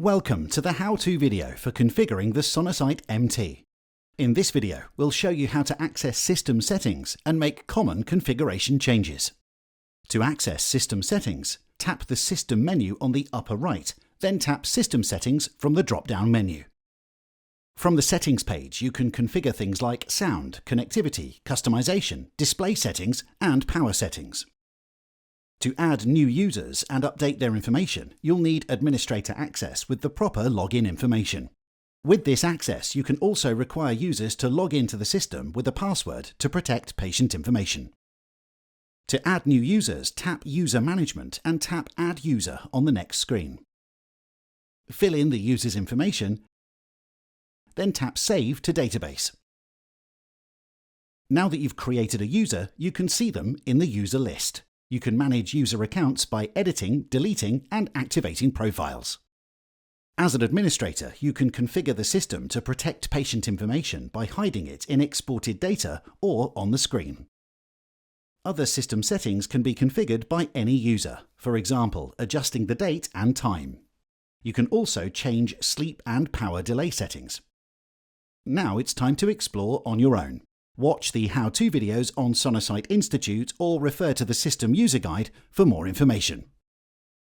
Welcome to the how-to video for configuring the Sonosite MT. In this video, we'll show you how to access system settings and make common configuration changes. To access system settings, tap the System menu on the upper right, then tap System Settings from the drop-down menu. From the Settings page, you can configure things like sound, connectivity, customization, display settings, and power settings. To add new users and update their information, you'll need administrator access with the proper login information. With this access, you can also require users to log into the system with a password to protect patient information. To add new users, tap User Management and tap Add User on the next screen. Fill in the user's information, then tap Save to Database. Now that you've created a user, you can see them in the user list. You can manage user accounts by editing, deleting, and activating profiles. As an administrator, you can configure the system to protect patient information by hiding it in exported data or on the screen. Other system settings can be configured by any user, for example, adjusting the date and time. You can also change sleep and power delay settings. Now it's time to explore on your own. Watch the how-to videos on Sonosite Institute or refer to the System User Guide for more information.